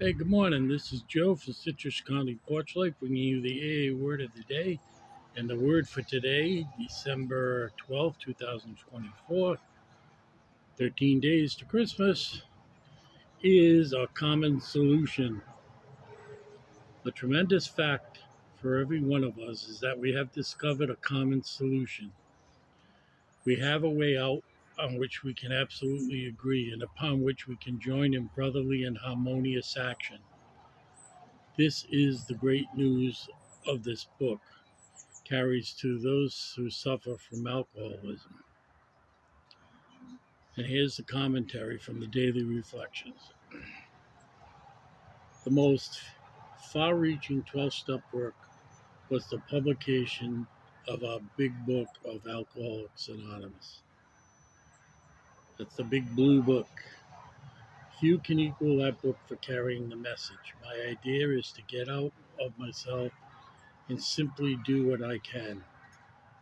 Hey, good morning. This is Joe for Citrus County Porch Life, bringing you the AA word of the day. And the word for today, December 12th, 2024, 13 days to Christmas, is a common solution. The tremendous fact for every one of us is that we have discovered a common solution. We have a way out on which we can absolutely agree and upon which we can join in brotherly and harmonious action. This is the great news of this book. Carries to those who suffer from alcoholism. And here's the commentary from the Daily Reflections. The most far reaching 12 step work was the publication of our big book of Alcoholics Anonymous. That's the big blue book. Few can equal that book for carrying the message. My idea is to get out of myself and simply do what I can.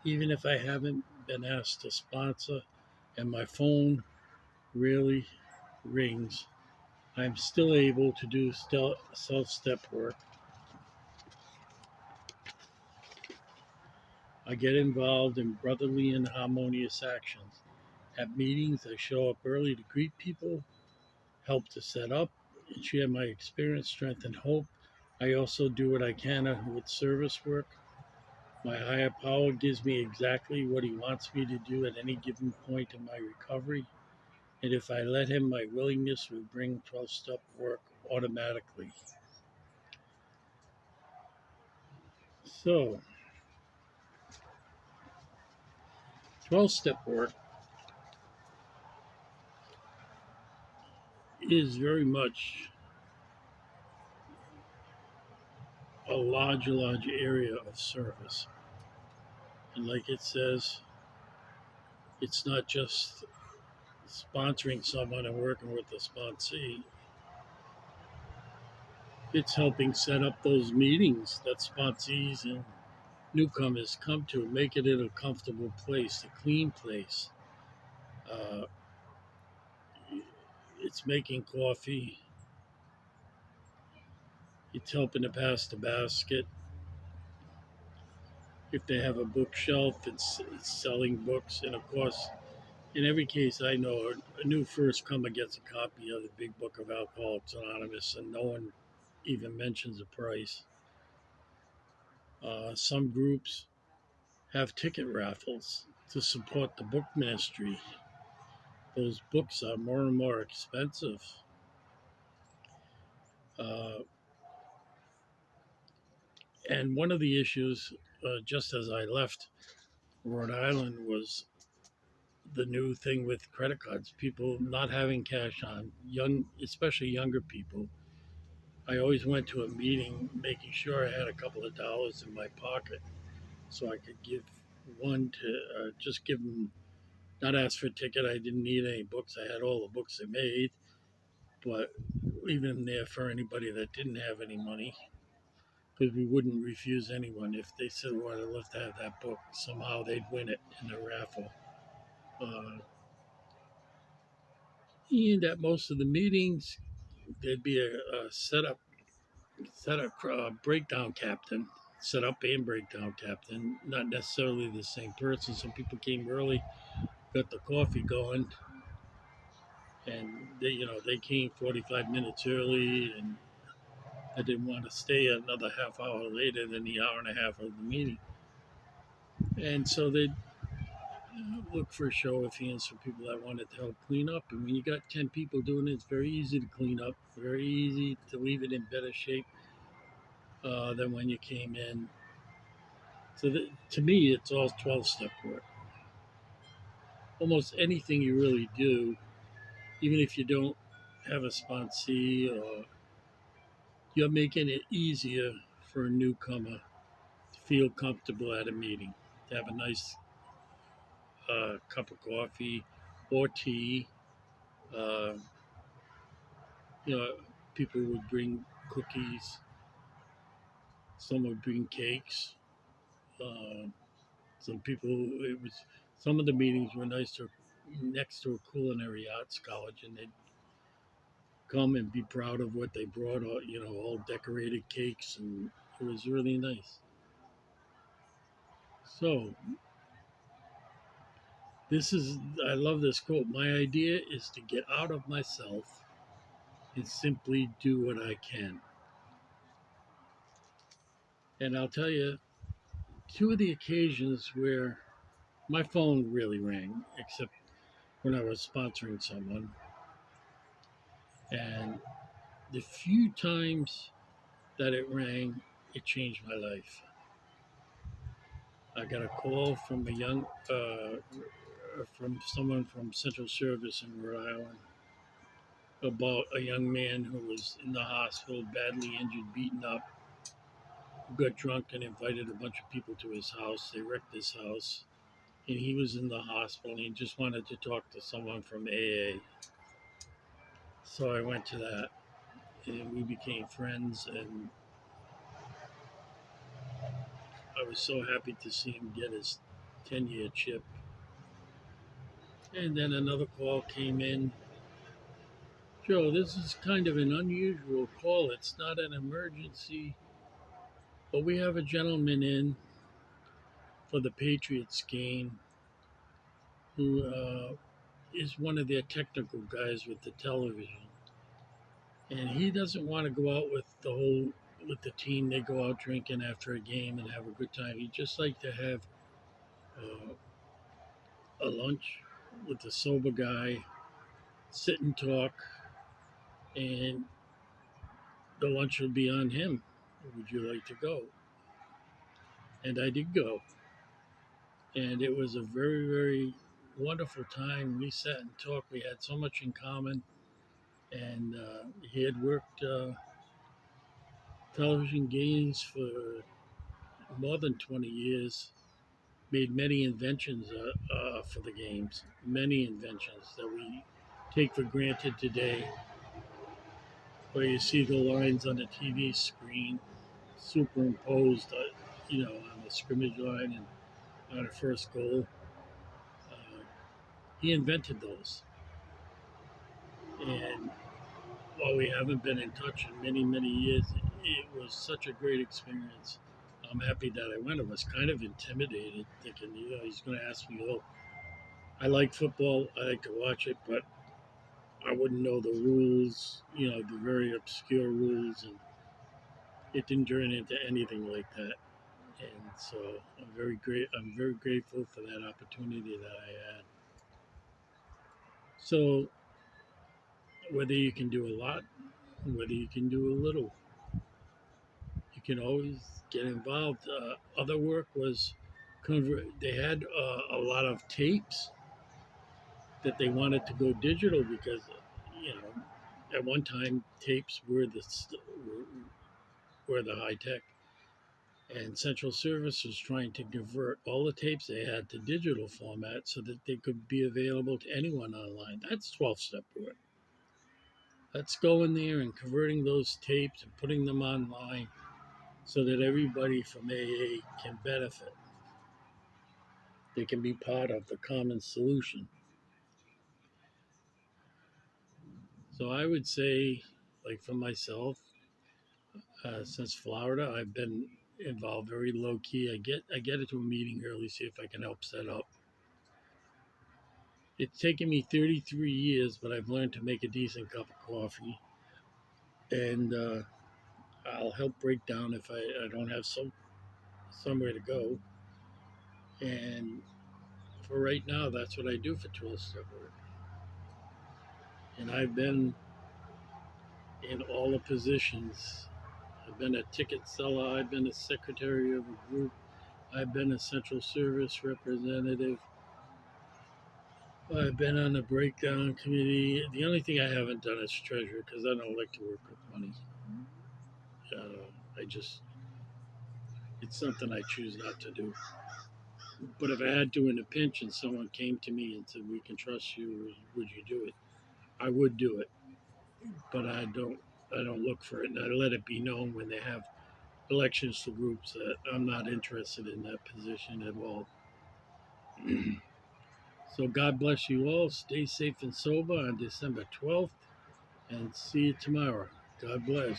Even if I haven't been asked to sponsor and my phone really rings, I'm still able to do self step work. I get involved in brotherly and harmonious actions. At meetings, I show up early to greet people, help to set up, and share my experience, strength, and hope. I also do what I can with service work. My higher power gives me exactly what he wants me to do at any given point in my recovery. And if I let him, my willingness will bring 12 step work automatically. So, 12 step work is very much a large area of service. And like it says, it's not just sponsoring someone and working with the sponsee, it's helping set up those meetings that sponsees and newcomers come to, make it in a comfortable place, a clean place. Uh, it's making coffee, it's helping to pass the basket. If they have a bookshelf, it's selling books. And of course, in every case, I know a new first comer gets a copy of the Big Book of Alcoholics Anonymous, and no one even mentions the price. Some groups have ticket raffles to support the book ministry. Those books are more and more expensive. Uh, and one of the issues, just as I left Rhode Island, was the new thing with credit cards, people not having cash on, especially younger people. I always went to a meeting making sure I had a couple of dollars in my pocket so I could give one to just give them, not ask for a ticket. I didn't need any books. I had all the books they made, but leave them there for anybody that didn't have any money, because we wouldn't refuse anyone. If they said, well, I'd love to have that book, somehow they'd win it in the raffle. Uh, and at most of the meetings, there'd be a breakdown captain, set up and breakdown captain, not necessarily the same person. Some people came early, got the coffee going, and they came 45 minutes early, and I didn't want to stay another half hour later than the hour and a half of the meeting. And so they'd look for a show of hands for people that wanted to help clean up. And when you got 10 people doing it, it's very easy to clean up, very easy to leave it in better shape than when you came in. So to me, it's all 12 step work. Almost anything you really do, even if you don't have a sponsee, or you're making it easier for a newcomer to feel comfortable at a meeting, to have a nice cup of coffee or tea. Uh, you know, people would bring cookies, some would bring cakes. Uh, some people, it was, some of the meetings were next to a culinary arts college, and they'd come and be proud of what they brought, all decorated cakes, and it was really nice. So, I love this quote. My idea is to get out of myself and simply do what I can. And I'll tell you, two of the occasions where my phone really rang, except when I was sponsoring someone, and the few times that it rang, it changed my life. I got a call from from someone from Central Service in Rhode Island about a young man who was in the hospital, badly injured, beaten up, who got drunk and invited a bunch of people to his house. They wrecked his house, and he was in the hospital, and he just wanted to talk to someone from AA. So I went to that, and we became friends, and I was so happy to see him get his 10-year chip. And then another call came in. Joe, this is kind of an unusual call. It's not an emergency, but we have a gentleman in for the Patriots game who is one of their technical guys with the television. And he doesn't want to go out with the team. They go out drinking after a game and have a good time. He'd just like to have uh, a lunch with a sober guy, sit and talk, and the lunch will be on him. Would you like to go? And I did go. And it was a very, very wonderful time. We sat and talked. We had so much in common. And he had worked television games for more than 20 years, made many inventions for the games, many inventions that we take for granted today, where you see the lines on the TV screen superimposed, on the scrimmage line and on a first goal. Uh, he invented those. And while we haven't been in touch in many, many years, it was such a great experience. I'm happy that I went. I was kind of intimidated, thinking, he's going to ask me, oh, I like football, I like to watch it, but I wouldn't know the rules, the very obscure rules, and it didn't turn into anything like that. And so I'm very grateful for that opportunity that I had. So whether you can do a lot, whether you can do a little, you can always get involved. Other work was they had a lot of tapes that they wanted to go digital because, you know, at one time tapes were the high tech, and Central Service was trying to convert all the tapes they had to digital format so that they could be available to anyone online. That's 12-step work. Let's go in there and converting those tapes and putting them online so that everybody from AA can benefit. They can be part of the common solution. So I would say, like for myself, since Florida, I've been involved very low key. I get into a meeting early, see if I can help set up. It's taken me 33 years, but I've learned to make a decent cup of coffee, and I'll help break down if I don't have somewhere to go. And for right now, that's what I do for 12-step work. And I've been in all the positions. I've been a ticket seller. I've been a secretary of a group. I've been a central service representative. I've been on the breakdown committee. The only thing I haven't done is treasurer because I don't like to work with money. I just, it's something I choose not to do. But if I had to in a pinch and someone came to me and said, we can trust you, would you do it? I would do it. But I don't look for it. And I let it be known when they have elections to groups that I'm not interested in that position at all. So God bless you all. Stay safe and sober on December 12th. and see you tomorrow. God bless.